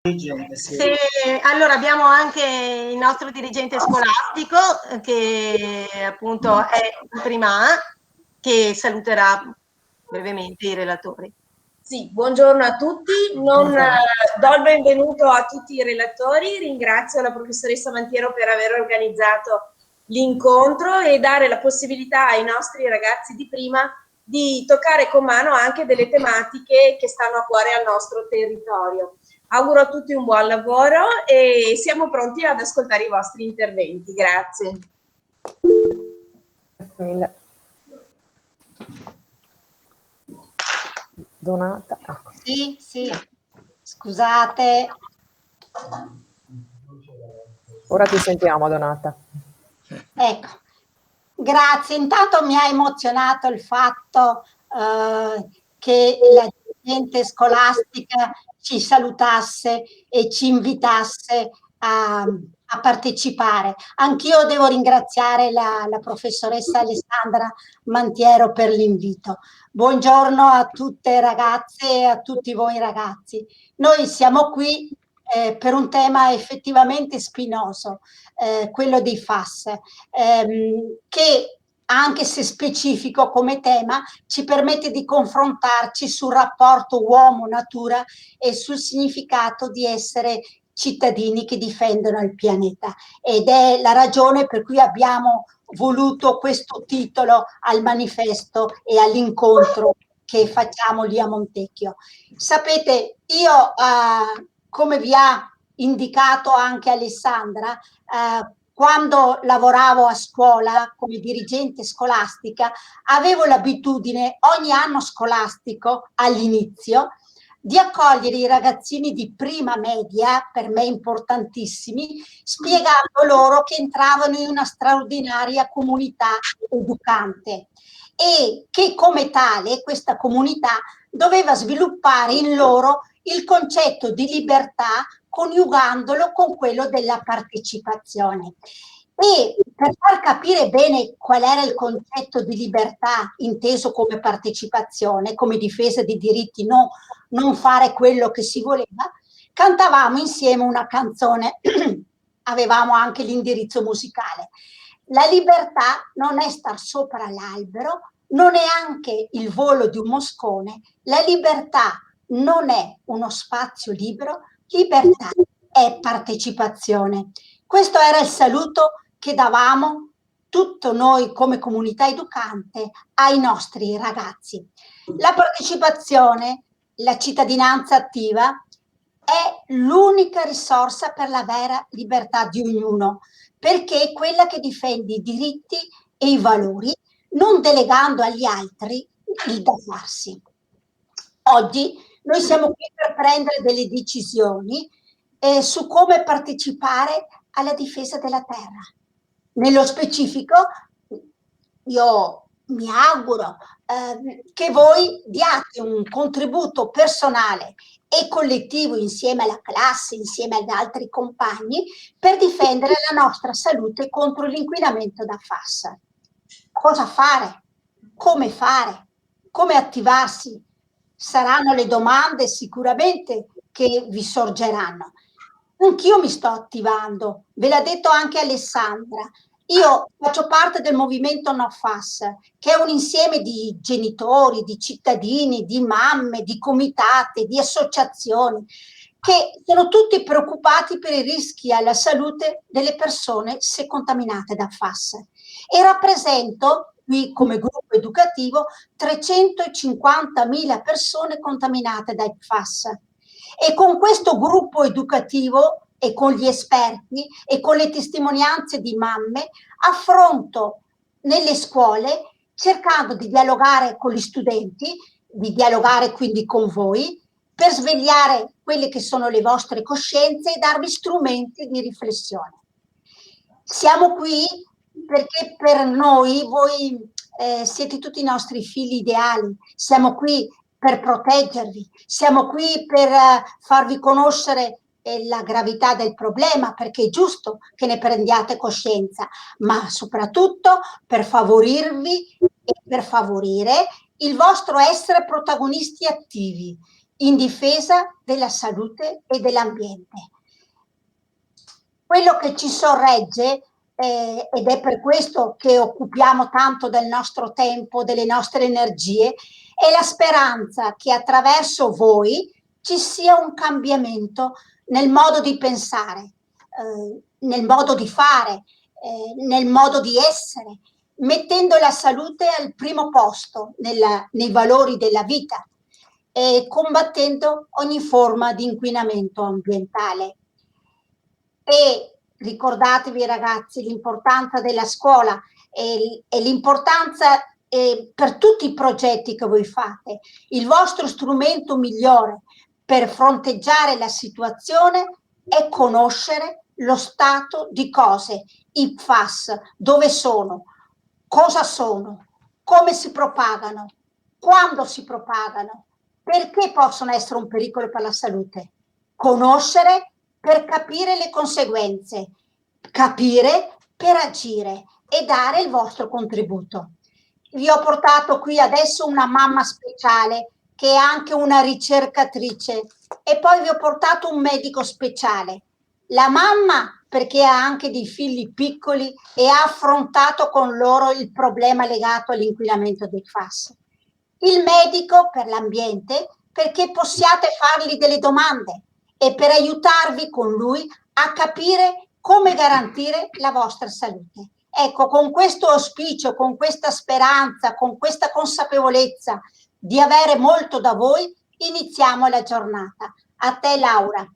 Dirigente, sì. Allora abbiamo anche il nostro dirigente scolastico che appunto è in prima A, che saluterà brevemente i relatori. Sì, buongiorno a tutti, do il benvenuto a tutti i relatori, ringrazio la professoressa Mantiero per aver organizzato l'incontro e dare la possibilità ai nostri ragazzi di prima di toccare con mano anche delle tematiche che stanno a cuore al nostro territorio. Auguro a tutti un buon lavoro e siamo pronti ad ascoltare i vostri interventi. Grazie. Donata. Sì, scusate. Ora ti sentiamo, Donata. Ecco, grazie. Intanto mi ha emozionato il fatto che la dirigente scolastica ci salutasse e ci invitasse a partecipare. Anch'io devo ringraziare la professoressa Alessandra Mantiero per l'invito. Buongiorno a tutte ragazze e a tutti voi ragazzi. Noi siamo qui per un tema effettivamente spinoso, quello dei FAS, che anche se specifico come tema, ci permette di confrontarci sul rapporto uomo-natura e sul significato di essere cittadini che difendono il pianeta. Ed è la ragione per cui abbiamo voluto questo titolo al manifesto e all'incontro che facciamo lì a Montecchio. Sapete, io, come vi ha indicato anche Alessandra, quando lavoravo a scuola come dirigente scolastica, avevo l'abitudine ogni anno scolastico all'inizio di accogliere i ragazzini di prima media, per me importantissimi, spiegando loro che entravano in una straordinaria comunità educante e che come tale questa comunità doveva sviluppare in loro il concetto di libertà coniugandolo con quello della partecipazione. E per far capire bene qual era il concetto di libertà inteso come partecipazione, come difesa dei diritti, non fare quello che si voleva, cantavamo insieme una canzone, avevamo anche l'indirizzo musicale. La libertà non è star sopra l'albero, non è anche il volo di un moscone, la libertà non è uno spazio libero, libertà è partecipazione. Questo era il saluto che davamo tutto noi come comunità educante ai nostri ragazzi. La partecipazione, la cittadinanza attiva è l'unica risorsa per la vera libertà di ognuno, perché è quella che difende i diritti e i valori, non delegando agli altri il da farsi. Oggi noi siamo qui per prendere delle decisioni su come partecipare alla difesa della terra. Nello specifico, io mi auguro che voi diate un contributo personale e collettivo insieme alla classe, insieme agli altri compagni, per difendere la nostra salute contro l'inquinamento da FAS. Cosa fare? Come attivarsi? Saranno le domande sicuramente che vi sorgeranno. Anch'io mi sto attivando, ve l'ha detto anche Alessandra. Io faccio parte del movimento No FAS, che è un insieme di genitori, di cittadini, di mamme, di comitati, di associazioni, che sono tutti preoccupati per i rischi alla salute delle persone se contaminate da FAS. E rappresento qui come gruppo educativo 350.000 persone contaminate dai PFAS. E con questo gruppo educativo e con gli esperti e con le testimonianze di mamme affronto nelle scuole cercando di dialogare con gli studenti, di dialogare quindi con voi, per svegliare quelle che sono le vostre coscienze e darvi strumenti di riflessione. Siamo qui perché per noi voi siete tutti i nostri figli ideali, siamo qui per proteggervi, siamo qui per farvi conoscere la gravità del problema, perché è giusto che ne prendiate coscienza, ma soprattutto per favorirvi e per favorire il vostro essere protagonisti attivi, in difesa della salute e dell'ambiente. Quello che ci sorregge, ed è per questo che occupiamo tanto del nostro tempo, delle nostre energie, è la speranza che attraverso voi ci sia un cambiamento nel modo di pensare, nel modo di fare, nel modo di essere, mettendo la salute al primo posto nei valori della vita e combattendo ogni forma di inquinamento ambientale. E ricordatevi, ragazzi, l'importanza della scuola e l'importanza per tutti i progetti che voi fate. Il vostro strumento migliore per fronteggiare la situazione è conoscere lo stato di cose, i PFAS, dove sono, cosa sono, come si propagano, quando si propagano, perché possono essere un pericolo per la salute. Conoscere per capire le conseguenze, capire per agire e dare il vostro contributo. Vi ho portato qui adesso una mamma speciale che è anche una ricercatrice e poi vi ho portato un medico speciale. La mamma perché ha anche dei figli piccoli e ha affrontato con loro il problema legato all'inquinamento dei FAS. Il medico per l'ambiente perché possiate fargli delle domande e per aiutarvi con lui a capire come garantire la vostra salute. Ecco, con questo auspicio, con questa speranza, con questa consapevolezza di avere molto da voi, iniziamo la giornata. A te, Laura.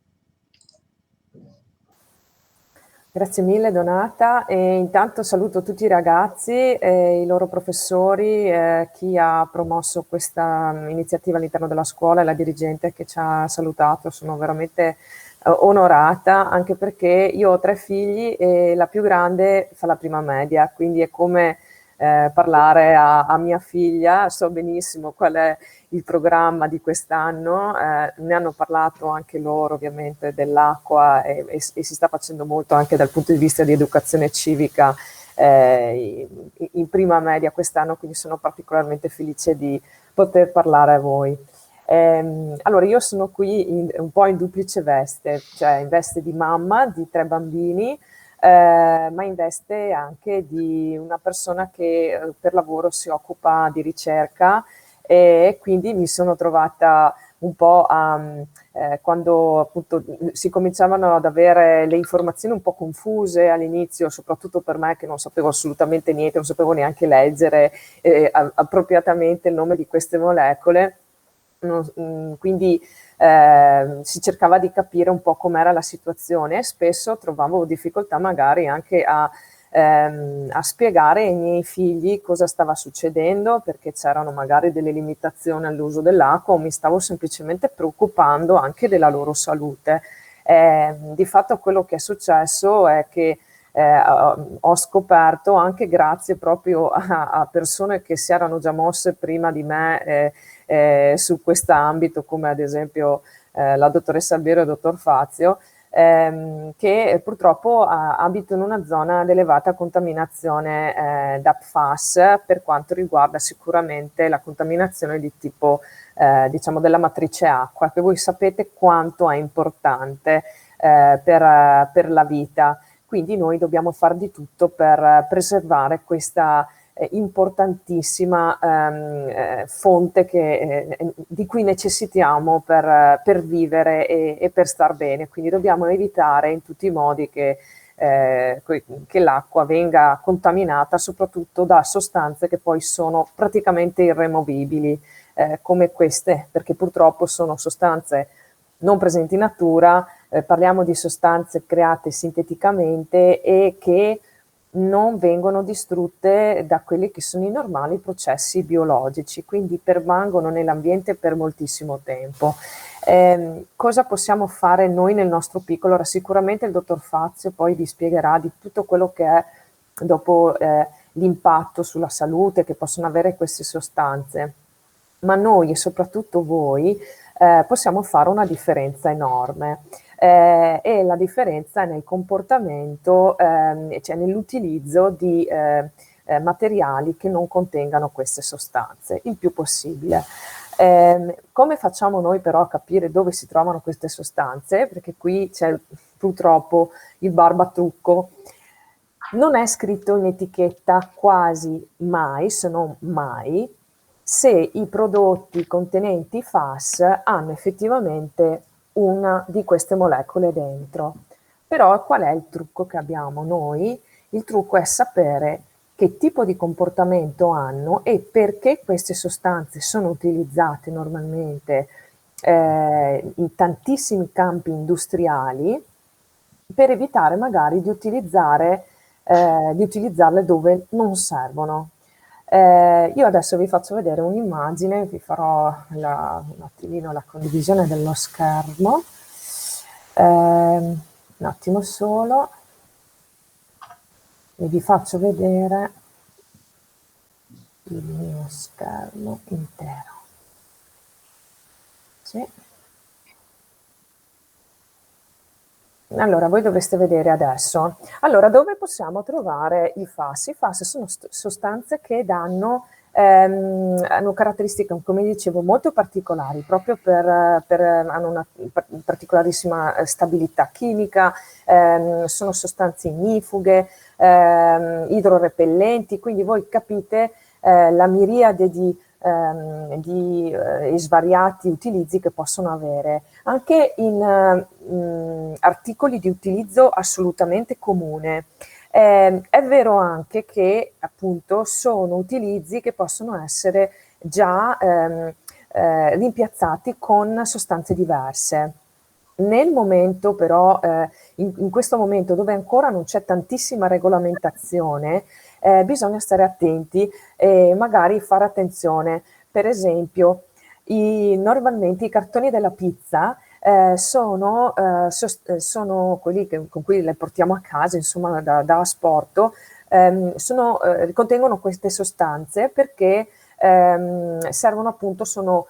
Grazie mille Donata, e intanto saluto tutti i ragazzi, i loro professori, chi ha promosso questa iniziativa all'interno della scuola e la dirigente che ci ha salutato. Sono veramente onorata, anche perché io ho 3 figli e la più grande fa la prima media, quindi è come parlare a mia figlia. So benissimo qual è il programma di quest'anno, ne hanno parlato anche loro ovviamente dell'acqua e si sta facendo molto anche dal punto di vista di educazione civica in prima media quest'anno, quindi sono particolarmente felice di poter parlare a voi. Allora io sono qui un po' in duplice veste, cioè in veste di mamma di 3 bambini, ma in veste anche di una persona che per lavoro si occupa di ricerca, e quindi mi sono trovata un po' quando appunto si cominciavano ad avere le informazioni un po' confuse all'inizio, soprattutto per me che non sapevo assolutamente niente, non sapevo neanche leggere appropriatamente il nome di queste molecole. Quindi si cercava di capire un po' com'era la situazione e spesso trovavo difficoltà magari anche a spiegare ai miei figli cosa stava succedendo, perché c'erano magari delle limitazioni all'uso dell'acqua o mi stavo semplicemente preoccupando anche della loro salute. Di fatto quello che è successo è che ho scoperto, anche grazie proprio a persone che si erano già mosse prima di me su questo ambito, come ad esempio la dottoressa Albiero e il dottor Fazio, che purtroppo abito in una zona ad elevata contaminazione da PFAS per quanto riguarda sicuramente la contaminazione di tipo diciamo della matrice acqua, che voi sapete quanto è importante per la vita. Quindi noi dobbiamo fare di tutto per preservare questa importantissima fonte di cui necessitiamo per vivere e per star bene. Quindi dobbiamo evitare in tutti i modi che l'acqua venga contaminata soprattutto da sostanze che poi sono praticamente irremovibili, come queste, perché purtroppo sono sostanze non presenti in natura. Parliamo di sostanze create sinteticamente e che non vengono distrutte da quelli che sono i normali processi biologici, quindi permangono nell'ambiente per moltissimo tempo. Cosa possiamo fare noi nel nostro piccolo? Ora, sicuramente il dottor Fazio poi vi spiegherà di tutto quello che è dopo l'impatto sulla salute che possono avere queste sostanze, ma noi e soprattutto voi possiamo fare una differenza enorme. E la differenza è nel comportamento, cioè nell'utilizzo di materiali che non contengano queste sostanze, il più possibile. Come facciamo noi però a capire dove si trovano queste sostanze? Perché qui c'è purtroppo il barbatrucco. Non è scritto in etichetta quasi mai, se non mai, se i prodotti contenenti FAS hanno effettivamente una di queste molecole dentro. Però qual è il trucco che abbiamo noi? Il trucco è sapere che tipo di comportamento hanno e perché queste sostanze sono utilizzate normalmente in tantissimi campi industriali, per evitare magari di utilizzarle dove non servono. Io adesso vi faccio vedere un'immagine, vi farò un attimino la condivisione dello schermo. Un attimo solo, e vi faccio vedere il mio schermo intero. Sì. Allora, voi dovreste vedere adesso. Allora, dove possiamo trovare i FAS? I FAS sono sostanze che hanno caratteristiche, come dicevo, molto particolari, proprio hanno una particolarissima stabilità chimica, sono sostanze ignifughe, idrorepellenti, quindi voi capite la miriade di svariati utilizzi che possono avere, anche in articoli di utilizzo assolutamente comune. È vero anche che appunto sono utilizzi che possono essere già rimpiazzati con sostanze diverse. Nel momento però, in questo momento dove ancora non c'è tantissima regolamentazione, bisogna stare attenti e magari fare attenzione. Per esempio, normalmente i cartoni della pizza sono quelli con cui le portiamo a casa, insomma, da asporto, contengono queste sostanze perché servono appunto, sono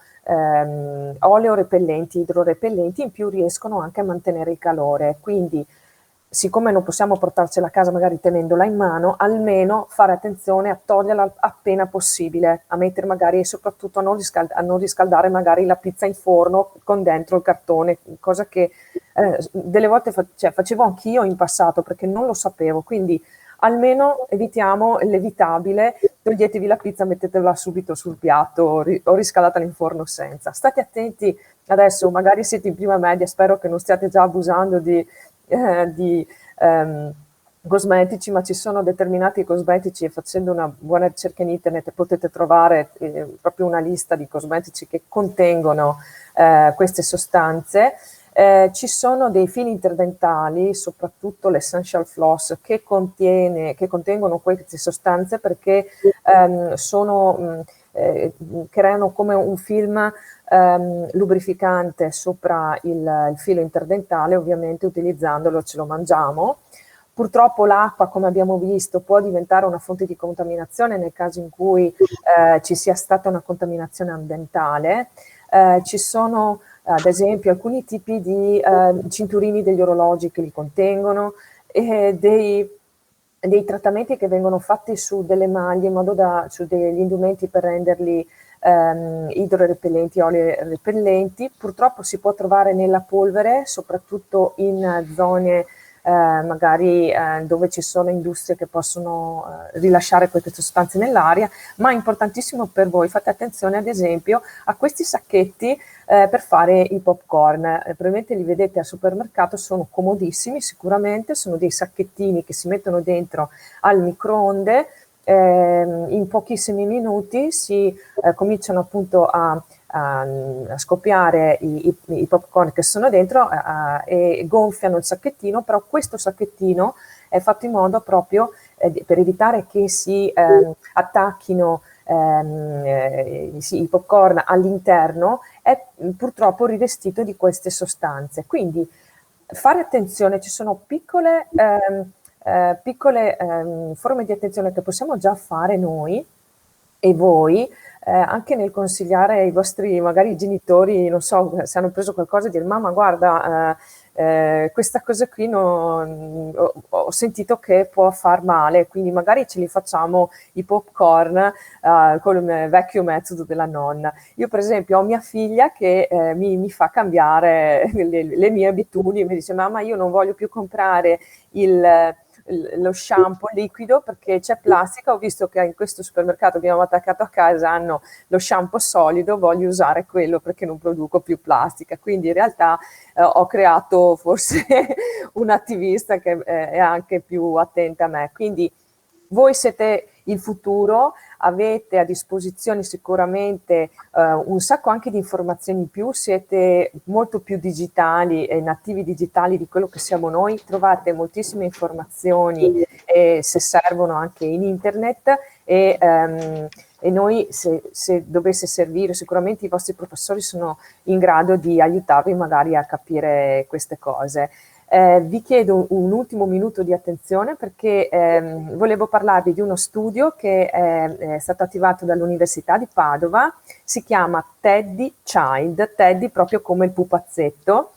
oleorepellenti, idrorepellenti, in più riescono anche a mantenere il calore. Quindi, siccome non possiamo portarcela a casa magari tenendola in mano, almeno fare attenzione a toglierla appena possibile, a mettere magari, e soprattutto a non riscaldare magari la pizza in forno con dentro il cartone, cosa che delle volte facevo anch'io in passato perché non lo sapevo, quindi almeno evitiamo l'evitabile, toglietevi la pizza, mettetela subito sul piatto o riscaldatela in forno senza. State attenti adesso, magari siete in prima media, spero che non stiate già abusando di cosmetici, ma ci sono determinati cosmetici e facendo una buona ricerca in internet potete trovare proprio una lista di cosmetici che contengono queste sostanze. Ci sono dei fili interdentali, soprattutto l'essential floss, che contengono queste sostanze perché creano come un film lubrificante sopra il filo interdentale, ovviamente utilizzandolo ce lo mangiamo. Purtroppo l'acqua, come abbiamo visto, può diventare una fonte di contaminazione nel caso in cui ci sia stata una contaminazione ambientale. Ci sono ad esempio alcuni tipi di cinturini degli orologi che li contengono, e dei trattamenti che vengono fatti su delle maglie, su degli indumenti per renderli idrorepellenti, olio repellenti. Purtroppo si può trovare nella polvere, soprattutto in zone magari dove ci sono industrie che possono rilasciare queste sostanze nell'aria, ma è importantissimo per voi, fate attenzione ad esempio a questi sacchetti per fare i popcorn, probabilmente li vedete al supermercato, sono comodissimi sicuramente, sono dei sacchettini che si mettono dentro al microonde, in pochissimi minuti si cominciano appunto a scoppiare i popcorn che sono dentro e gonfiano il sacchettino, però questo sacchettino è fatto in modo proprio per evitare che si attacchino i popcorn all'interno, è purtroppo rivestito di queste sostanze. Quindi fare attenzione, ci sono piccole forme di attenzione che possiamo già fare noi e voi, anche nel consigliare ai vostri magari genitori, non so, se hanno preso qualcosa, dire mamma guarda, questa cosa qui ho sentito che può far male, quindi magari ce li facciamo i popcorn con il vecchio metodo della nonna. Io per esempio ho mia figlia che mi fa cambiare le mie abitudini, mi dice mamma io non voglio più comprare lo shampoo liquido perché c'è plastica, ho visto che in questo supermercato che abbiamo attaccato a casa hanno lo shampoo solido, voglio usare quello perché non produco più plastica, quindi in realtà ho creato forse un'attivista che è anche più attenta a me, quindi voi siete il futuro, avete a disposizione sicuramente un sacco anche di informazioni in più, siete molto più digitali e nativi digitali di quello che siamo noi, trovate moltissime informazioni se servono anche in internet e noi se dovesse servire sicuramente i vostri professori sono in grado di aiutarvi magari a capire queste cose. Vi chiedo un ultimo minuto di attenzione perché volevo parlarvi di uno studio che è stato attivato dall'Università di Padova, si chiama Teddy Child, Teddy proprio come il pupazzetto,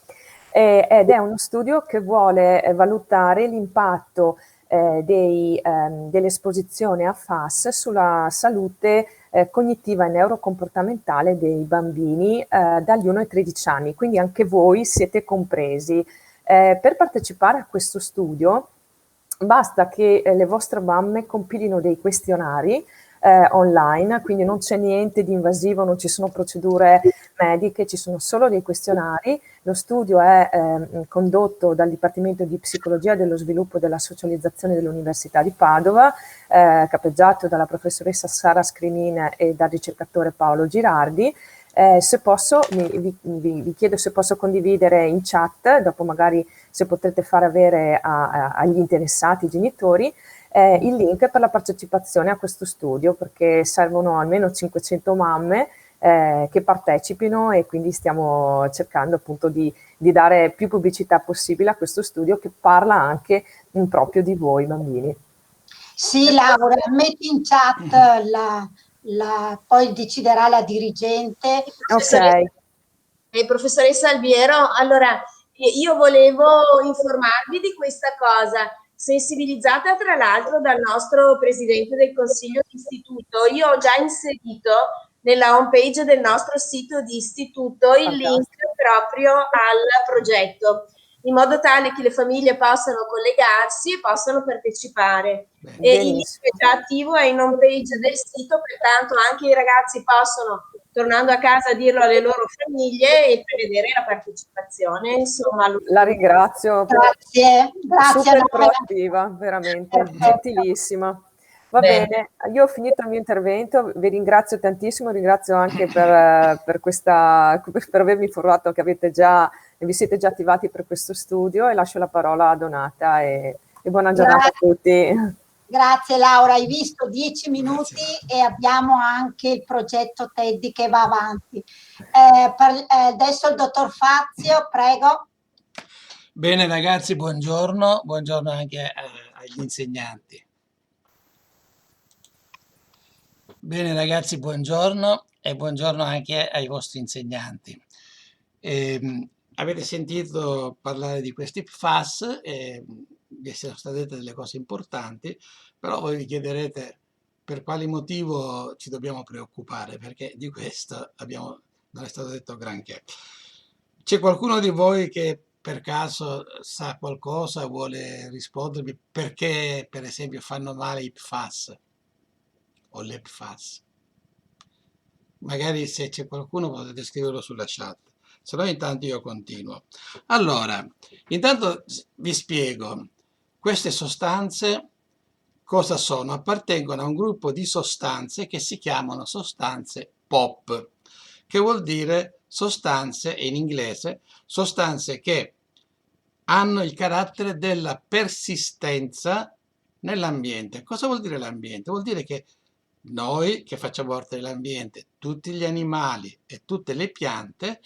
ed è uno studio che vuole valutare l'impatto dell'esposizione a FAS sulla salute cognitiva e neurocomportamentale dei bambini dagli 1 ai 13 anni, quindi anche voi siete compresi. Per partecipare a questo studio basta che le vostre mamme compilino dei questionari online, quindi non c'è niente di invasivo, non ci sono procedure mediche, ci sono solo dei questionari. Lo studio è condotto dal Dipartimento di Psicologia dello Sviluppo e della Socializzazione dell'Università di Padova, capeggiato dalla professoressa Sara Scrimin e dal ricercatore Paolo Girardi. Se posso, vi chiedo se posso condividere in chat, dopo magari se potrete far avere agli interessati, genitori, il link per la partecipazione a questo studio, perché servono almeno 500 mamme che partecipino e quindi stiamo cercando appunto di dare più pubblicità possibile a questo studio che parla anche proprio di voi bambini. Sì, Laura, metti in chat poi deciderà la dirigente. Ok. Professoressa Albiero, allora io volevo informarvi di questa cosa, sensibilizzata tra l'altro dal nostro Presidente del Consiglio d'Istituto. Io ho già inserito nella home page del nostro sito di istituto il link proprio al progetto, in modo tale che le famiglie possano collegarsi e possano partecipare. E il link è già attivo, è in home page del sito, pertanto anche i ragazzi possono, tornando a casa, dirlo alle loro famiglie e prevedere la partecipazione. Insomma, la ringrazio. Grazie, Super proattiva, veramente, gentilissima. Va bene, io ho finito il mio intervento, vi ringrazio tantissimo, ringrazio anche per avermi informato che vi siete già attivati per questo studio e lascio la parola a Donata e buona giornata a tutti. Grazie Laura, hai visto 10 minuti e abbiamo anche il progetto Teddy che va avanti. Adesso il dottor Fazio, prego. Bene ragazzi, buongiorno anche agli insegnanti. Bene ragazzi, buongiorno e buongiorno anche ai vostri insegnanti. Avete sentito parlare di questi PFAS e vi sono state dette delle cose importanti, però voi vi chiederete per quale motivo ci dobbiamo preoccupare, perché di questo non è stato detto granché. C'è qualcuno di voi che per caso sa qualcosa, vuole rispondermi perché per esempio fanno male i PFAS o le PFAS? Magari se c'è qualcuno potete scriverlo sulla chat, se no intanto io continuo. Allora, intanto vi spiego, queste sostanze cosa sono? Appartengono a un gruppo di sostanze che si chiamano sostanze POP, che vuol dire sostanze, in inglese, sostanze che hanno il carattere della persistenza nell'ambiente. Cosa vuol dire l'ambiente? Vuol dire che noi che facciamo parte dell'ambiente, tutti gli animali e tutte le piante,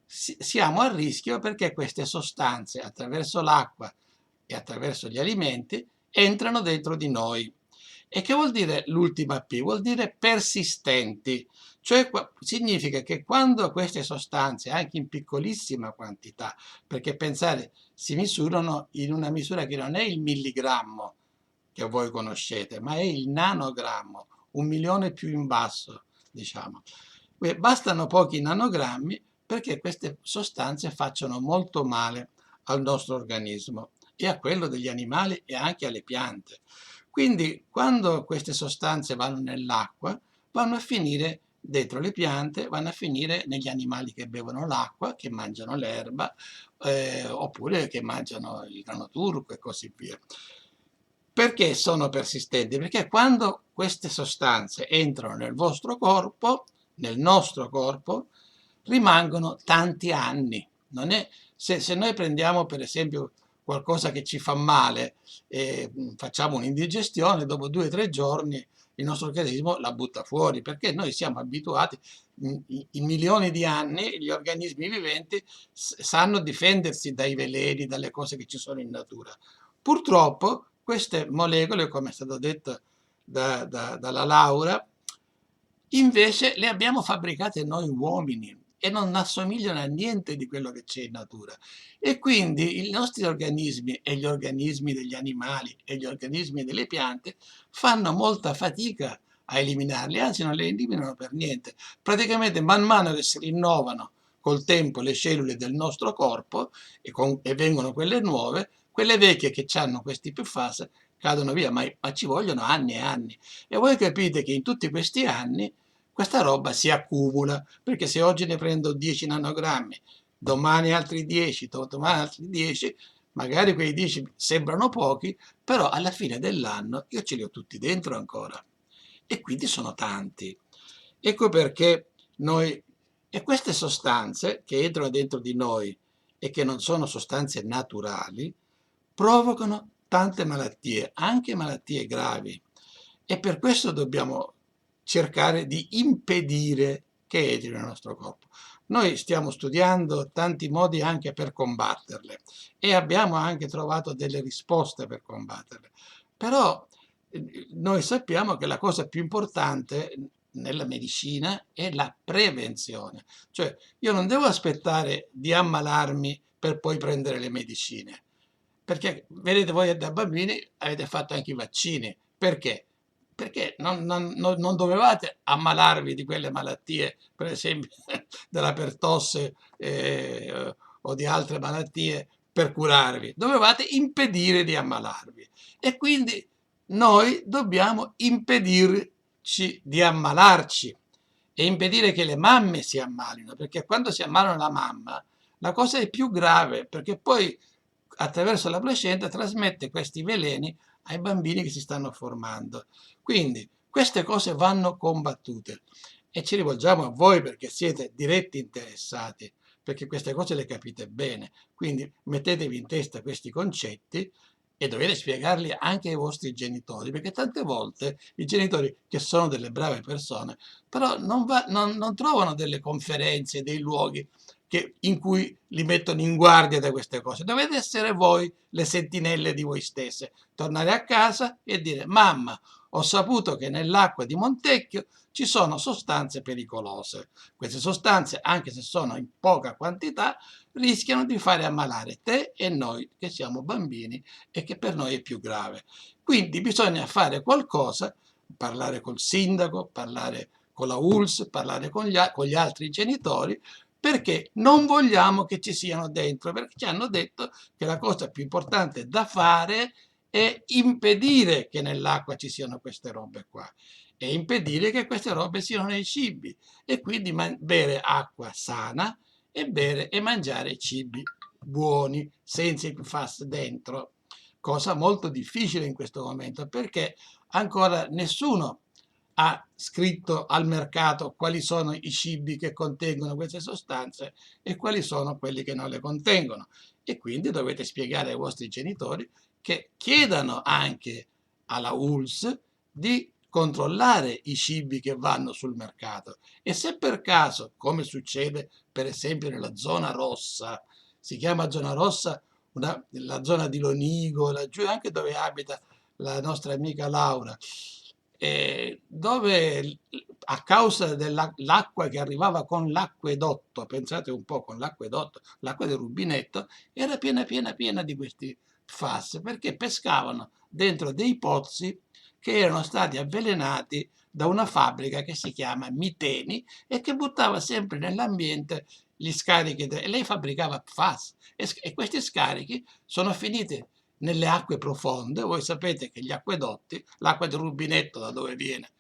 siamo a rischio perché queste sostanze attraverso l'acqua e attraverso gli alimenti entrano dentro di noi. E che vuol dire l'ultima P? Vuol dire persistenti, cioè significa che quando queste sostanze, anche in piccolissima quantità, perché pensate, si misurano in una misura che non è il milligrammo che voi conoscete, ma è il nanogrammo, 1 milione più in basso, diciamo. Bastano pochi nanogrammi perché queste sostanze facciano molto male al nostro organismo e a quello degli animali e anche alle piante. Quindi quando queste sostanze vanno nell'acqua, vanno a finire dentro le piante, vanno a finire negli animali che bevono l'acqua, che mangiano l'erba, oppure che mangiano il grano turco e così via. Perché sono persistenti? Perché quando queste sostanze entrano nel vostro corpo, nel nostro corpo, rimangono tanti anni. Non è, se noi prendiamo per esempio qualcosa che ci fa male e facciamo un'indigestione, dopo 2 o 3 giorni il nostro organismo la butta fuori, perché noi siamo abituati, in milioni di anni gli organismi viventi sanno difendersi dai veleni, dalle cose che ci sono in natura. Purtroppo queste molecole, come è stato detto dalla Laura, invece le abbiamo fabbricate noi uomini e non assomigliano a niente di quello che c'è in natura. E quindi i nostri organismi e gli organismi degli animali e gli organismi delle piante fanno molta fatica a eliminarli, anzi non le eliminano per niente. Praticamente man mano che si rinnovano col tempo le cellule del nostro corpo e vengono quelle nuove, quelle vecchie che hanno questi PFAS cadono via, ma ci vogliono anni e anni. E voi capite che in tutti questi anni questa roba si accumula, perché se oggi ne prendo 10 nanogrammi, domani altri 10, domani altri 10, magari quei 10 sembrano pochi, però alla fine dell'anno io ce li ho tutti dentro ancora. E quindi sono tanti. Ecco perché noi, e queste sostanze che entrano dentro di noi e che non sono sostanze naturali, provocano tante malattie, anche malattie gravi. E per questo dobbiamo cercare di impedire che entrino nel nostro corpo. Noi stiamo studiando tanti modi anche per combatterle e abbiamo anche trovato delle risposte per combatterle. Però noi sappiamo che la cosa più importante nella medicina è la prevenzione. Cioè io non devo aspettare di ammalarmi per poi prendere le medicine. Perché vedete voi da bambini avete fatto anche i vaccini. Perché? Perché non dovevate ammalarvi di quelle malattie, per esempio della pertosse o di altre malattie per curarvi. Dovevate impedire di ammalarvi. E quindi noi dobbiamo impedirci di ammalarci e impedire che le mamme si ammalino, perché quando si ammalano la mamma, la cosa è più grave, perché poi attraverso la placenta trasmette questi veleni ai bambini che si stanno formando. Quindi queste cose vanno combattute e ci rivolgiamo a voi perché siete diretti interessati, perché queste cose le capite bene. Quindi mettetevi in testa questi concetti e dovete spiegarli anche ai vostri genitori, perché tante volte i genitori, che sono delle brave persone, però non trovano delle conferenze, dei luoghi in cui li mettono in guardia da queste cose. Dovete essere voi le sentinelle di voi stesse. Tornare a casa e dire: mamma, ho saputo che nell'acqua di Montecchio ci sono sostanze pericolose. Queste sostanze, anche se sono in poca quantità, rischiano di fare ammalare te e noi che siamo bambini e che per noi è più grave. Quindi bisogna fare qualcosa, parlare col sindaco, parlare con la ULSS, parlare con gli altri genitori, perché non vogliamo che ci siano dentro, perché ci hanno detto che la cosa più importante da fare è impedire che nell'acqua ci siano queste robe qua e impedire che queste robe siano nei cibi e quindi bere acqua sana e bere e mangiare cibi buoni senza i PFAS dentro, cosa molto difficile in questo momento perché ancora nessuno ha scritto al mercato quali sono i cibi che contengono queste sostanze e quali sono quelli che non le contengono. E quindi dovete spiegare ai vostri genitori che chiedano anche alla ULSS di controllare i cibi che vanno sul mercato e se per caso, come succede per esempio nella zona rossa, si chiama zona rossa la zona di Lonigo, laggiù anche dove abita la nostra amica Laura, dove a causa dell'acqua che arrivava con l'acquedotto, pensate un po', con l'acquedotto, l'acqua del rubinetto, era piena di questi PFAS, perché pescavano dentro dei pozzi che erano stati avvelenati da una fabbrica che si chiama Miteni e che buttava sempre nell'ambiente gli scarichi, e lei fabbricava PFAS e questi scarichi sono finiti nelle acque profonde. Voi sapete che gli acquedotti, l'acqua del rubinetto da dove viene?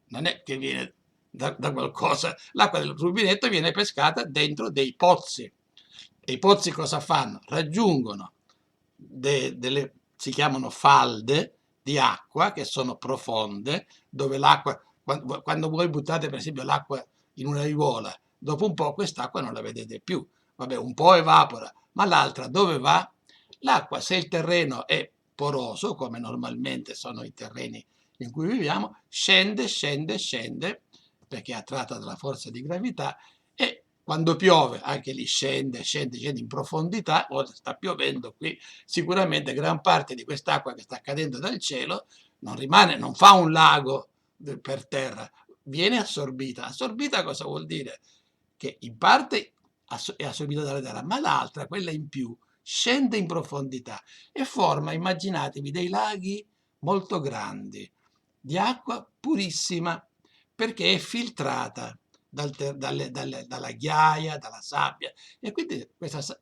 Non è che viene da qualcosa, l'acqua del rubinetto viene pescata dentro dei pozzi. E i pozzi cosa fanno? Raggiungono si chiamano falde di acqua che sono profonde, dove l'acqua, quando voi buttate per esempio l'acqua in una aiuola, dopo un po' quest'acqua non la vedete più. Vabbè, un po' evapora, ma l'altra dove va? L'acqua, se il terreno è poroso, come normalmente sono i terreni in cui viviamo, scende, perché è attratta dalla forza di gravità, e quando piove anche lì scende in profondità. Ora sta piovendo qui, sicuramente gran parte di quest'acqua che sta cadendo dal cielo non rimane, non fa un lago per terra, viene assorbita. Assorbita cosa vuol dire? Che in parte è assorbita dalla terra, ma l'altra, quella in più, scende in profondità e forma, immaginatevi, dei laghi molto grandi di acqua purissima, perché è filtrata dalla ghiaia, dalla sabbia, e quindi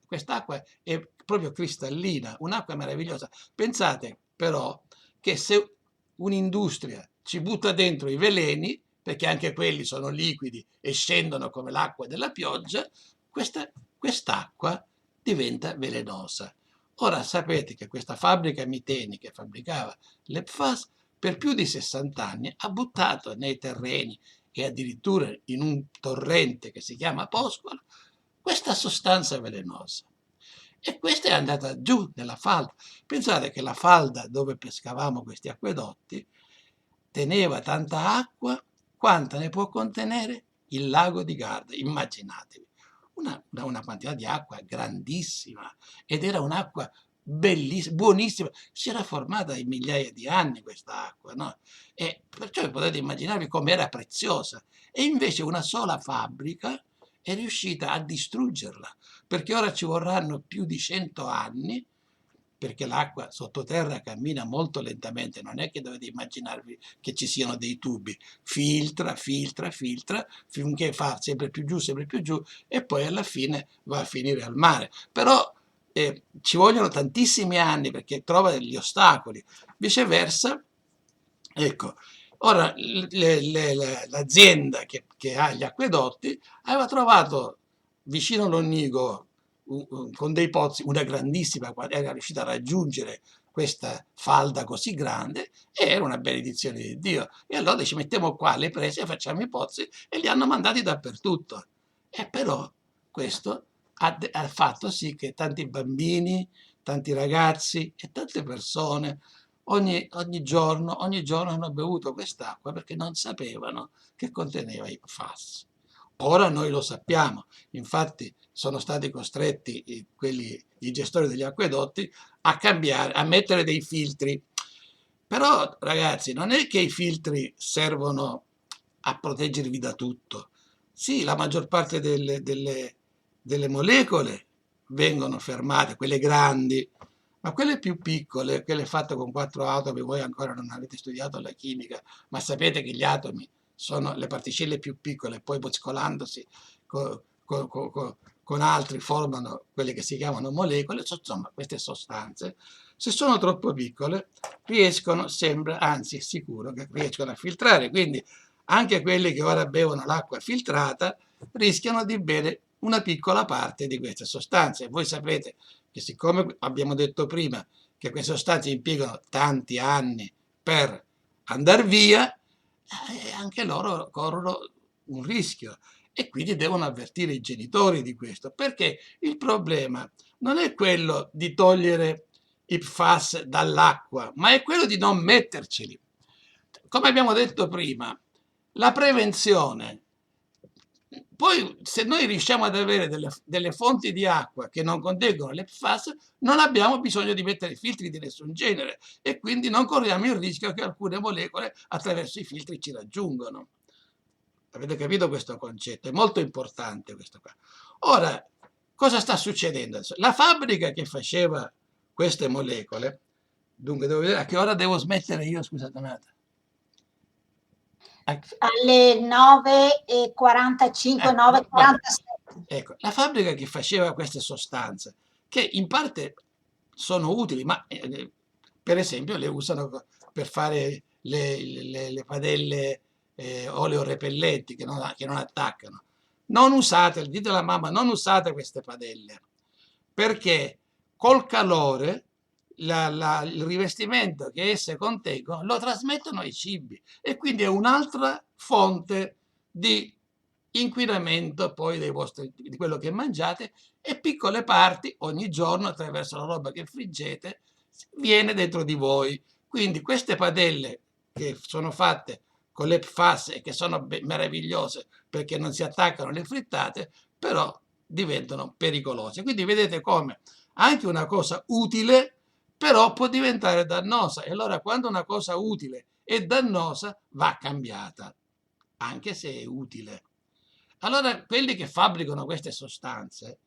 quest'acqua è proprio cristallina, un'acqua meravigliosa. Pensate però che se un'industria ci butta dentro i veleni, perché anche quelli sono liquidi e scendono come l'acqua della pioggia, quest'acqua diventa velenosa. Ora sapete che questa fabbrica Miteni, che fabbricava le PFAS, per più di 60 anni ha buttato nei terreni e addirittura in un torrente che si chiama Poscolo questa sostanza velenosa. E questa è andata giù nella falda. Pensate che la falda dove pescavamo questi acquedotti teneva tanta acqua quanta ne può contenere il lago di Garda. Immaginatevi, una quantità di acqua grandissima, ed era un'acqua bellissima, buonissima, si era formata in migliaia di anni questa acqua, no? E perciò potete immaginarvi com'era preziosa. E invece una sola fabbrica è riuscita a distruggerla, perché ora ci vorranno più di 100 anni, perché l'acqua sottoterra cammina molto lentamente, non è che dovete immaginarvi che ci siano dei tubi, filtra finché fa sempre più giù e poi alla fine va a finire al mare. Però ci vogliono tantissimi anni perché trova degli ostacoli. Viceversa, ecco, ora l'azienda che ha gli acquedotti aveva trovato vicino all'Onnigo con dei pozzi una grandissima, era riuscita a raggiungere questa falda così grande e era una benedizione di Dio. E allora ci mettiamo qua le prese, facciamo i pozzi, e li hanno mandati dappertutto. E però questo ha fatto sì che tanti bambini, tanti ragazzi e tante persone ogni giorno hanno bevuto quest'acqua perché non sapevano che conteneva i PFAS. Ora noi lo sappiamo, infatti sono stati costretti i gestori degli acquedotti a cambiare, a mettere dei filtri. Però ragazzi, non è che i filtri servono a proteggervi da tutto. Sì, la maggior parte delle molecole vengono fermate, quelle grandi, ma quelle più piccole, quelle fatte con 4 atomi, voi ancora non avete studiato la chimica, ma sapete che gli atomi sono le particelle più piccole, poi mescolandosi con altri formano quelle che si chiamano molecole. Insomma, queste sostanze, se sono troppo piccole, anzi è sicuro che riescono a filtrare, quindi anche quelli che ora bevono l'acqua filtrata rischiano di bere una piccola parte di queste sostanze. Voi sapete che, siccome abbiamo detto prima che queste sostanze impiegano tanti anni per andare via, anche loro corrono un rischio e quindi devono avvertire i genitori di questo, perché il problema non è quello di togliere i PFAS dall'acqua, ma è quello di non metterceli. Come abbiamo detto prima, la prevenzione Poi se noi riusciamo ad avere delle fonti di acqua che non contengono le PFAS, non abbiamo bisogno di mettere filtri di nessun genere e quindi non corriamo il rischio che alcune molecole attraverso i filtri ci raggiungano. Avete capito questo concetto? È molto importante questo qua. Ora, cosa sta succedendo adesso? La fabbrica che faceva queste molecole, dunque devo vedere a che ora devo smettere io, scusate un attimo. Alle 9:45, 9:47. Ecco, la fabbrica che faceva queste sostanze, che in parte sono utili, ma per esempio le usano per fare le padelle oleorepellenti che non attaccano. Non usate, dite alla mamma, non usate queste padelle, perché col calore il rivestimento che esse contengono lo trasmettono ai cibi e quindi è un'altra fonte di inquinamento poi di quello che mangiate, e piccole parti ogni giorno attraverso la roba che friggete viene dentro di voi. Quindi queste padelle che sono fatte con le PFAS e che sono meravigliose perché non si attaccano alle frittate, però diventano pericolose. Quindi vedete come anche una cosa utile però può diventare dannosa, e allora quando una cosa utile è dannosa va cambiata, anche se è utile. Allora quelli che fabbricano queste sostanze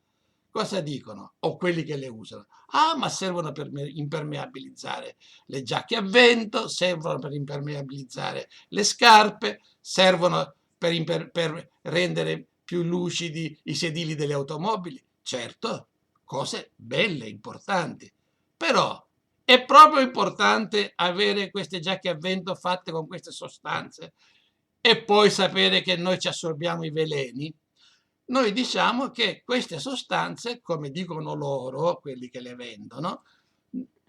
cosa dicono? O quelli che le usano? Ah, ma servono per impermeabilizzare le giacche a vento, servono per impermeabilizzare le scarpe, servono per rendere più lucidi i sedili delle automobili. Certo, cose belle, importanti. Però è proprio importante avere queste giacche a vento fatte con queste sostanze e poi sapere che noi ci assorbiamo i veleni. Noi diciamo che queste sostanze, come dicono loro, quelli che le vendono,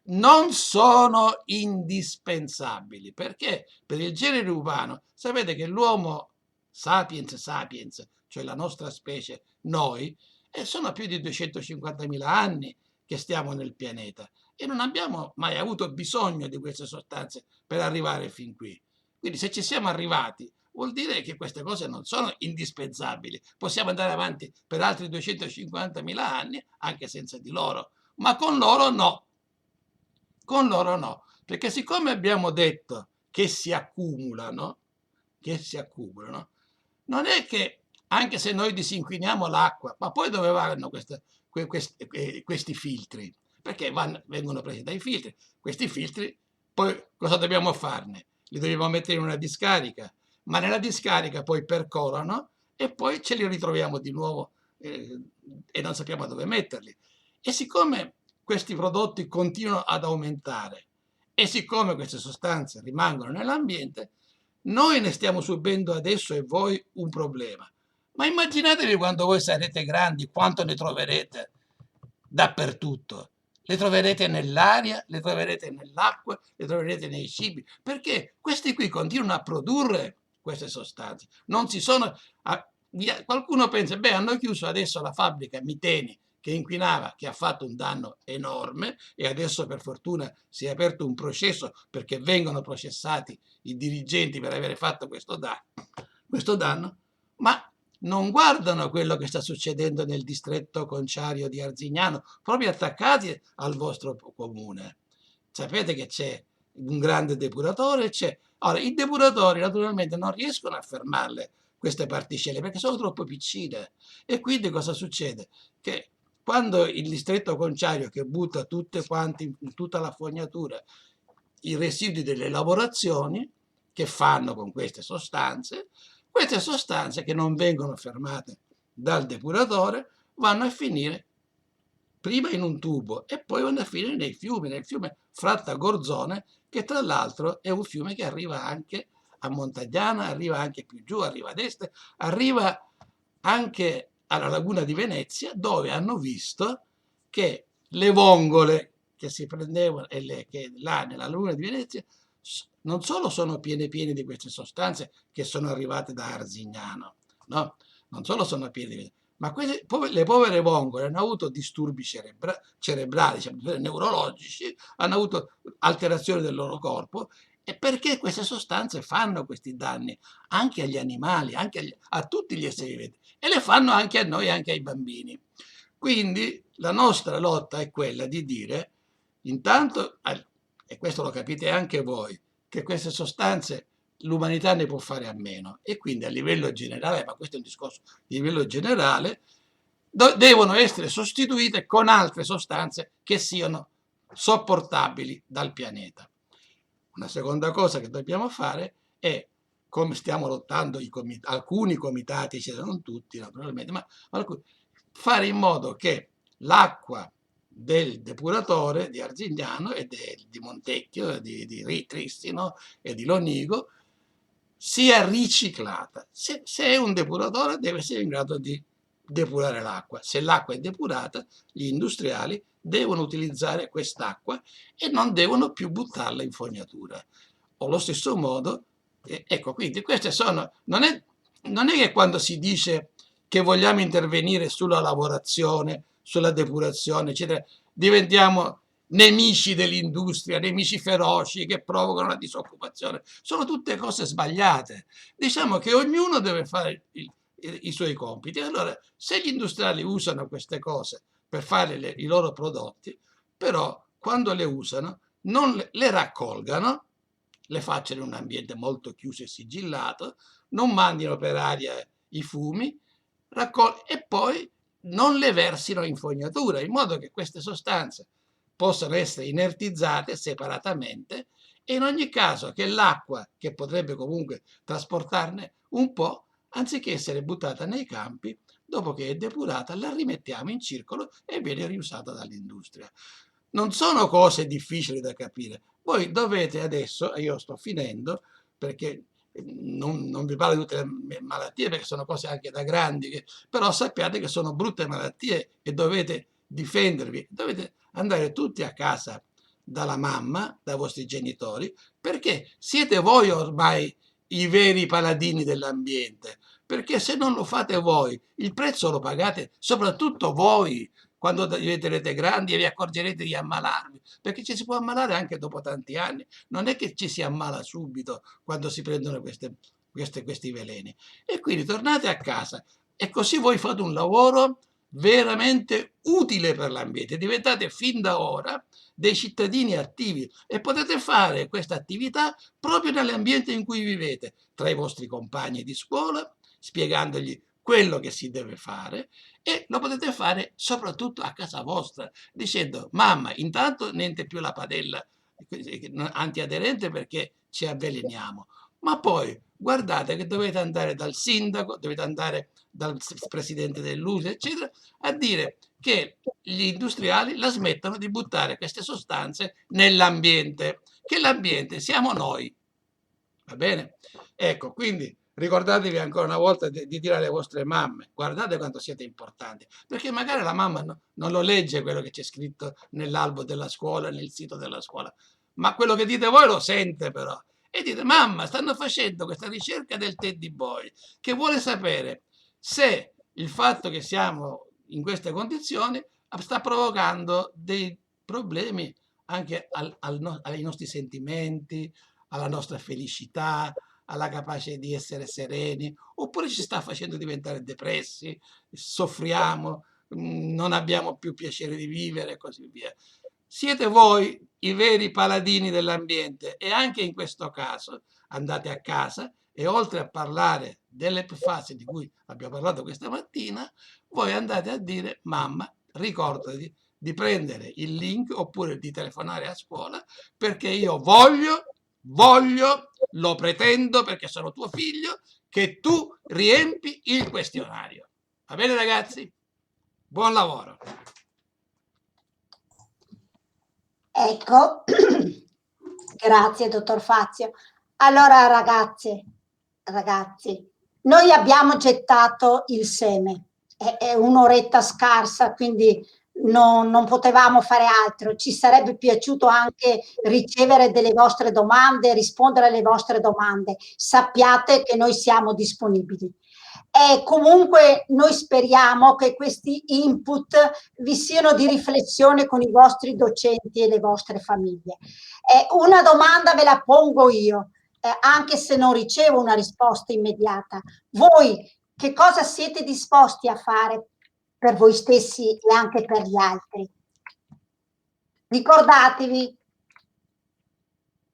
non sono indispensabili, perché per il genere umano, sapete che l'uomo sapiens sapiens, cioè la nostra specie, noi, sono più di 250.000 anni che stiamo nel pianeta e non abbiamo mai avuto bisogno di queste sostanze per arrivare fin qui. Quindi se ci siamo arrivati, vuol dire che queste cose non sono indispensabili. Possiamo andare avanti per altri 250.000 anni anche senza di loro, ma con loro no. Con loro no, perché siccome abbiamo detto che si accumulano, non è che anche se noi disinquiniamo l'acqua, ma poi dove vanno questi filtri? Perché vengono presi dai filtri. Questi filtri, poi cosa dobbiamo farne? Li dobbiamo mettere in una discarica, ma nella discarica poi percolano e poi ce li ritroviamo di nuovo e non sappiamo dove metterli. E siccome questi prodotti continuano ad aumentare e siccome queste sostanze rimangono nell'ambiente, noi ne stiamo subendo adesso e voi un problema. Ma immaginatevi quando voi sarete grandi quanto ne troverete dappertutto. Le troverete nell'aria, le troverete nell'acqua, le troverete nei cibi, perché questi qui continuano a produrre queste sostanze. Non si sono... Qualcuno pensa, beh, hanno chiuso adesso la fabbrica Miteni, che inquinava, che ha fatto un danno enorme, e adesso per fortuna si è aperto un processo perché vengono processati i dirigenti per aver fatto questo danno, ma non guardano quello che sta succedendo nel distretto conciario di Arzignano, proprio attaccati al vostro comune. Sapete che c'è un grande depuratore? Ora, i depuratori naturalmente non riescono a fermarle queste particelle perché sono troppo piccine, e quindi cosa succede? Che quando il distretto conciario, che butta tutta la fognatura, i residui delle lavorazioni che fanno con queste sostanze che non vengono fermate dal depuratore vanno a finire prima in un tubo e poi vanno a finire nel fiume Fratta Gorzone, che tra l'altro è un fiume che arriva anche a Montagliana, arriva anche più giù, arriva ad est, arriva anche alla laguna di Venezia, dove hanno visto che le vongole che si prendevano che là nella laguna di Venezia non solo sono piene di queste sostanze che sono arrivate da Arzignano, no? Non solo sono piene, ma le povere vongole hanno avuto disturbi cerebrali, cioè neurologici, hanno avuto alterazioni del loro corpo è perché queste sostanze fanno questi danni anche agli animali, anche a tutti gli esseri viventi, e le fanno anche a noi, anche ai bambini. Quindi la nostra lotta è quella di dire, intanto, e questo lo capite anche voi, che queste sostanze l'umanità ne può fare a meno, e quindi a livello generale, ma questo è un discorso di livello generale, devono essere sostituite con altre sostanze che siano sopportabili dal pianeta. Una seconda cosa che dobbiamo fare è, come stiamo lottando alcuni comitati, non tutti naturalmente, ma alcuni, fare in modo che l'acqua del depuratore di Arzignano e di Montecchio, di Tristino e di Lonigo sia riciclata. Se è un depuratore deve essere in grado di depurare l'acqua. Se l'acqua è depurata, gli industriali devono utilizzare quest'acqua e non devono più buttarla in fognatura. O allo stesso modo, ecco, quindi queste sono, non è che quando si dice che vogliamo intervenire sulla lavorazione, sulla depurazione, eccetera, diventiamo nemici dell'industria, nemici feroci che provocano la disoccupazione. Sono tutte cose sbagliate. Diciamo che ognuno deve fare i suoi compiti. Allora, se gli industriali usano queste cose per fare i loro prodotti, però quando le usano non le raccolgano, le facciano in un ambiente molto chiuso e sigillato, non mandino per aria i fumi, e poi non le versino in fognatura, in modo che queste sostanze possano essere inertizzate separatamente, e in ogni caso che l'acqua, che potrebbe comunque trasportarne un po', anziché essere buttata nei campi, dopo che è depurata la rimettiamo in circolo e viene riusata dall'industria. Non sono cose difficili da capire. Voi dovete adesso, e io sto finendo, perché non vi parlo di tutte le malattie, perché sono cose anche da grandi, però sappiate che sono brutte malattie e dovete difendervi, dovete andare tutti a casa dalla mamma, dai vostri genitori, perché siete voi ormai i veri paladini dell'ambiente, perché se non lo fate voi, il prezzo lo pagate soprattutto voi quando diventerete grandi e vi accorgerete di ammalarvi, perché ci si può ammalare anche dopo tanti anni, non è che ci si ammala subito quando si prendono questi veleni. E quindi tornate a casa e così voi fate un lavoro veramente utile per l'ambiente, diventate fin da ora dei cittadini attivi e potete fare questa attività proprio nell'ambiente in cui vivete, tra i vostri compagni di scuola, spiegandogli quello che si deve fare, e lo potete fare soprattutto a casa vostra, dicendo: mamma, intanto niente più la padella antiaderente perché ci avveleniamo, ma poi guardate che dovete andare dal sindaco, dovete andare dal presidente dell'USE, eccetera, a dire che gli industriali la smettano di buttare queste sostanze nell'ambiente, che l'ambiente siamo noi. Va bene? Ecco, quindi ricordatevi ancora una volta di dire alle vostre mamme: guardate quanto siete importanti, perché magari la mamma non lo legge quello che c'è scritto nell'albo della scuola, nel sito della scuola, ma quello che dite voi lo sente però. E dite: mamma, stanno facendo questa ricerca del Teddy Boy, che vuole sapere se il fatto che siamo in queste condizioni sta provocando dei problemi anche ai nostri sentimenti, alla nostra felicità, alla capacità di essere sereni, oppure ci sta facendo diventare depressi, soffriamo, non abbiamo più piacere di vivere e così via. Siete voi i veri paladini dell'ambiente, e anche in questo caso andate a casa e, oltre a parlare delle PFAS di cui abbiamo parlato questa mattina, voi andate a dire: mamma, ricordati di prendere il link oppure di telefonare a scuola, perché io voglio, lo pretendo perché sono tuo figlio, che tu riempi il questionario. Va bene ragazzi? Buon lavoro. Ecco, grazie dottor Fazio. Allora ragazzi, noi abbiamo gettato il seme, è un'oretta scarsa, quindi non potevamo fare altro. Ci sarebbe piaciuto anche ricevere delle vostre domande, rispondere alle vostre domande. Sappiate che noi siamo disponibili. E comunque noi speriamo che questi input vi siano di riflessione con i vostri docenti e le vostre famiglie. Una domanda ve la pongo io, anche se non ricevo una risposta immediata. Voi che cosa siete disposti a fare per voi stessi e anche per gli altri? Ricordatevi,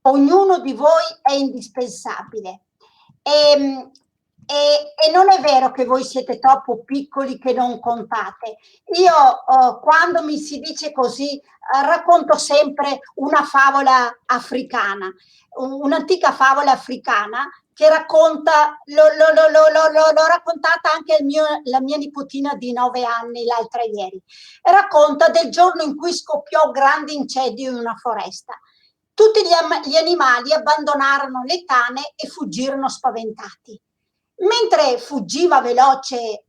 ognuno di voi è indispensabile e non è vero che voi siete troppo piccoli che non contate. Io quando mi si dice così racconto sempre una favola africana, un'antica favola africana che racconta, l'ho raccontata anche la mia nipotina di 9 anni l'altra ieri, racconta del giorno in cui scoppiò un grande incendio in una foresta. Tutti gli animali abbandonarono le tane e fuggirono spaventati. Mentre fuggiva veloce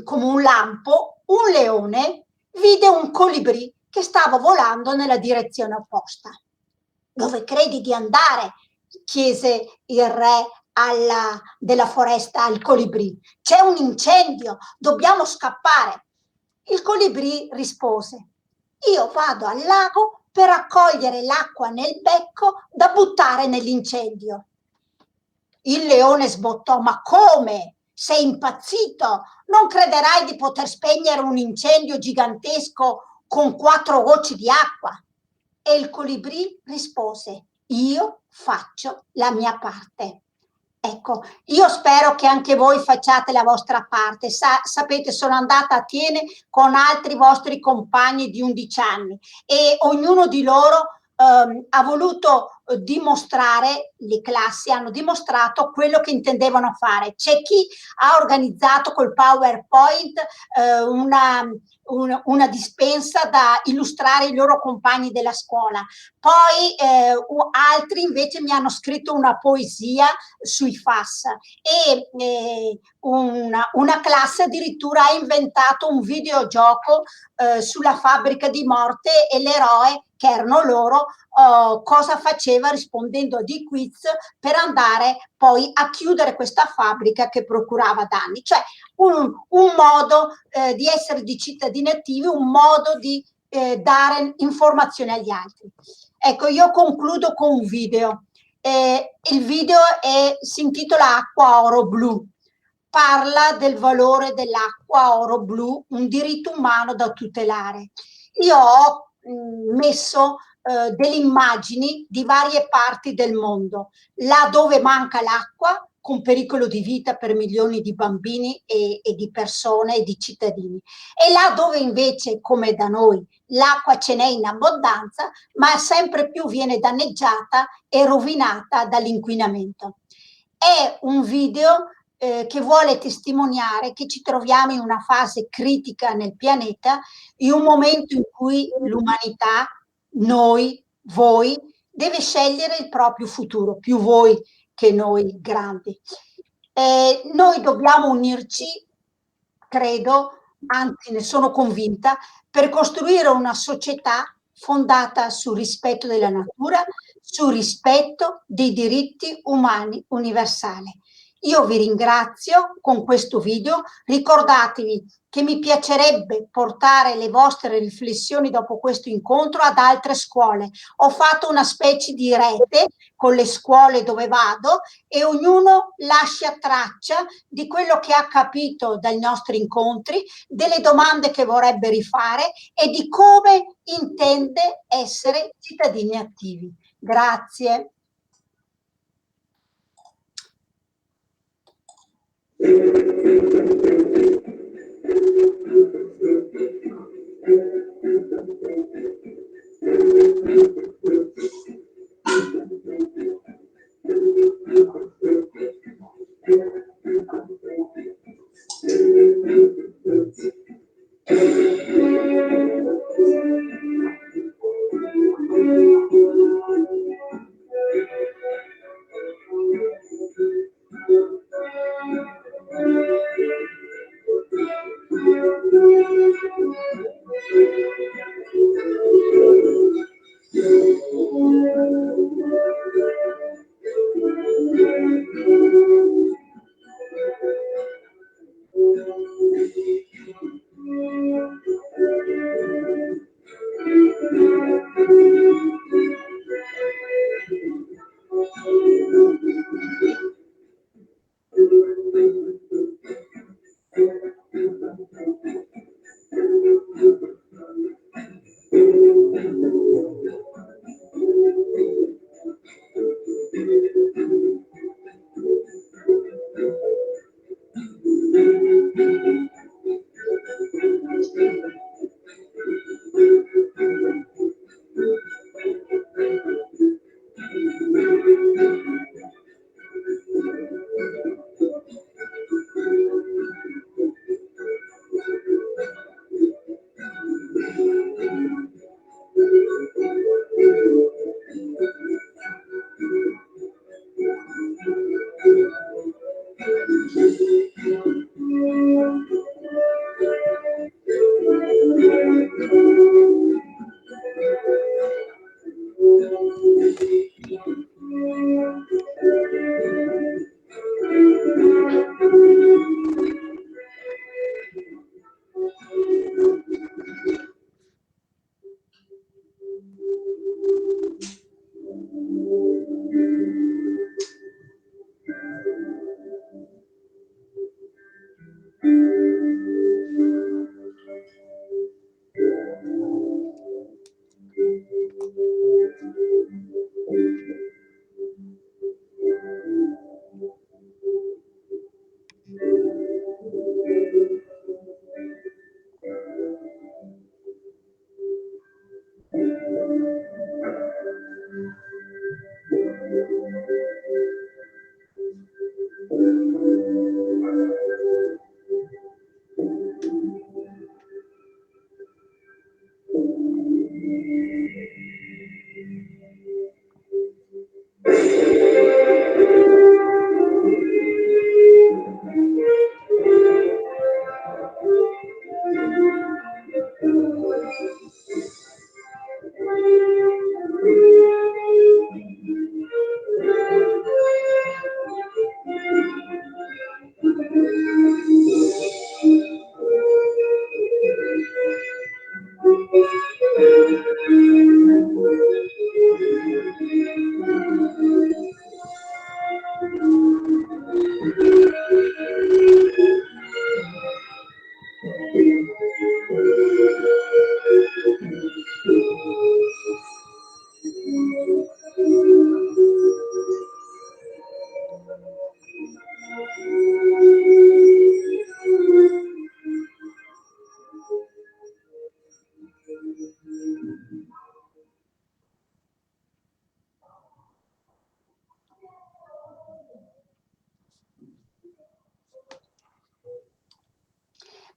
come un lampo, un leone vide un colibrì che stava volando nella direzione opposta. Dove credi di andare? Chiese il re della foresta al colibrì. C'è un incendio, dobbiamo scappare. Il colibrì rispose: io vado al lago per raccogliere l'acqua nel becco da buttare nell'incendio. Il leone sbottò: ma come? Sei impazzito? Non crederai di poter spegnere un incendio gigantesco con 4 gocce di acqua? E il colibrì rispose: io faccio la mia parte. Ecco, io spero che anche voi facciate la vostra parte. Sapete, sono andata a Atene con altri vostri compagni di 11 anni e ognuno di loro ha voluto dimostrare, le classi hanno dimostrato quello che intendevano fare. C'è chi ha organizzato col PowerPoint una dispensa da illustrare i loro compagni della scuola. Poi altri invece mi hanno scritto una poesia sui FAS e una classe addirittura ha inventato un videogioco sulla fabbrica di morte e l'eroe, che erano loro, cosa faceva rispondendo a dei quiz per andare poi a chiudere questa fabbrica che procurava danni. Cioè un modo di essere di cittadini attivi, un modo di dare informazioni agli altri. Ecco, io concludo con un video. Il video si intitola Acqua Oro Blu. Parla del valore dell'acqua oro blu, un diritto umano da tutelare. Io ho messo delle immagini di varie parti del mondo, là dove manca l'acqua, con pericolo di vita per milioni di bambini e di persone e di cittadini, e là dove invece, come da noi, l'acqua ce n'è in abbondanza, ma sempre più viene danneggiata e rovinata dall'inquinamento. È un video che vuole testimoniare che ci troviamo in una fase critica nel pianeta, in un momento in cui l'umanità, noi, voi, deve scegliere il proprio futuro, più voi che noi grandi. Noi dobbiamo unirci, credo, anzi ne sono convinta, per costruire una società fondata sul rispetto della natura, sul rispetto dei diritti umani universali. Io vi ringrazio con questo video, ricordatevi che mi piacerebbe portare le vostre riflessioni dopo questo incontro ad altre scuole. Ho fatto una specie di rete con le scuole dove vado e ognuno lascia traccia di quello che ha capito dai nostri incontri, delle domande che vorrebbe rifare e di come intende essere cittadini attivi. Grazie.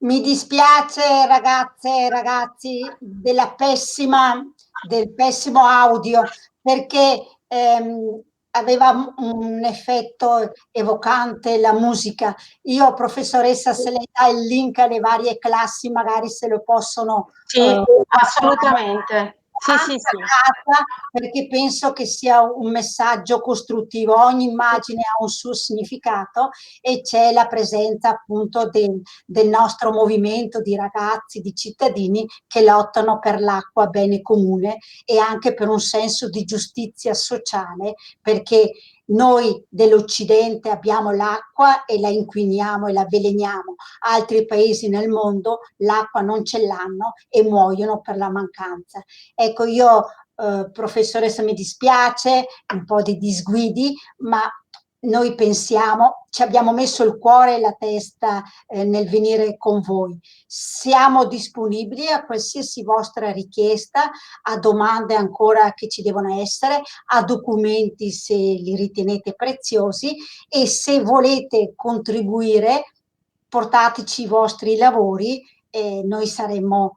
Mi dispiace ragazze e ragazzi del pessimo audio, perché aveva un effetto evocante la musica. Io, professoressa, se lei dà il link alle varie classi, magari se lo possono Sì, assolutamente. Sì, sì, sì. casa, perché penso che sia un messaggio costruttivo. Ogni immagine ha un suo significato e c'è la presenza appunto del nostro movimento di ragazzi, di cittadini che lottano per l'acqua, bene comune, e anche per un senso di giustizia sociale, perché noi dell'Occidente abbiamo l'acqua e la inquiniamo e la avveleniamo, altri paesi nel mondo l'acqua non ce l'hanno e muoiono per la mancanza. Ecco, io, professoressa, mi dispiace, un po' di disguidi, ma noi pensiamo, ci abbiamo messo il cuore e la testa nel venire con voi. Siamo disponibili a qualsiasi vostra richiesta, a domande ancora che ci devono essere, a documenti se li ritenete preziosi, e se volete contribuire, portateci i vostri lavori e noi saremmo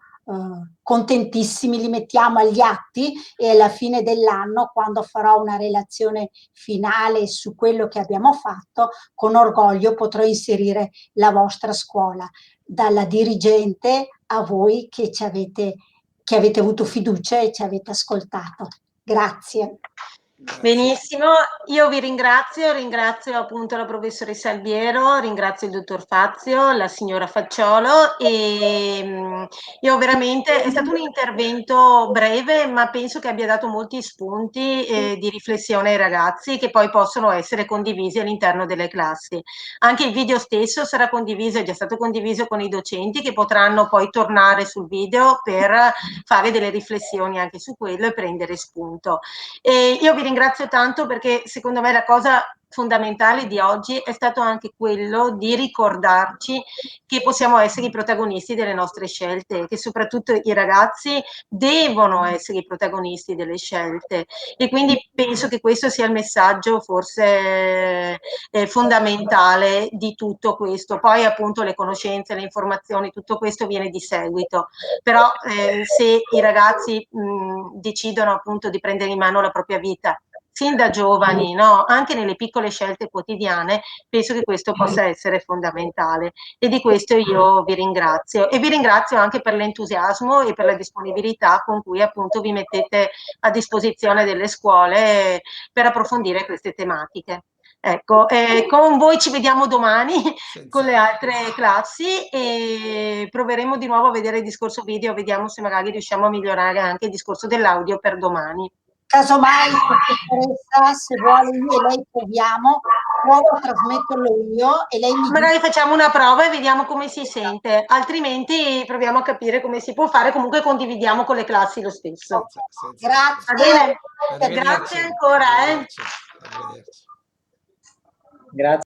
contentissimi, li mettiamo agli atti, e alla fine dell'anno, quando farò una relazione finale su quello che abbiamo fatto, con orgoglio potrò inserire la vostra scuola, dalla dirigente a voi che avete avuto fiducia e ci avete ascoltato. Grazie. Benissimo, io vi ringrazio appunto la professoressa Albiero, ringrazio il dottor Fazio, la signora Facciolo, e io veramente, è stato un intervento breve, ma penso che abbia dato molti spunti di riflessione ai ragazzi, che poi possono essere condivisi all'interno delle classi. Anche il video stesso sarà condiviso, è già stato condiviso con i docenti, che potranno poi tornare sul video per fare delle riflessioni anche su quello e prendere spunto. E io vi ringrazio tanto, perché secondo me la cosa fondamentale di oggi è stato anche quello di ricordarci che possiamo essere i protagonisti delle nostre scelte, che soprattutto i ragazzi devono essere i protagonisti delle scelte, e quindi penso che questo sia il messaggio forse fondamentale di tutto questo. Poi appunto le conoscenze, le informazioni, tutto questo viene di seguito, però se i ragazzi decidono appunto di prendere in mano la propria vita sin da giovani, no? Anche nelle piccole scelte quotidiane, penso che questo possa essere fondamentale, e di questo io vi ringrazio, e vi ringrazio anche per l'entusiasmo e per la disponibilità con cui appunto vi mettete a disposizione delle scuole per approfondire queste tematiche. Ecco, con voi ci vediamo domani con le altre classi, e proveremo di nuovo a vedere il discorso video, vediamo se magari riusciamo a migliorare anche il discorso dell'audio per domani. Casomai, professoressa, se vuole, io e lei proviamo, provo a trasmetterlo io e lei mi dice. Magari facciamo una prova e vediamo come si sente, altrimenti proviamo a capire come si può fare, comunque condividiamo con le classi lo stesso. Grazie. Va bene? Arrivederci. Grazie ancora. Arrivederci. Arrivederci. Grazie.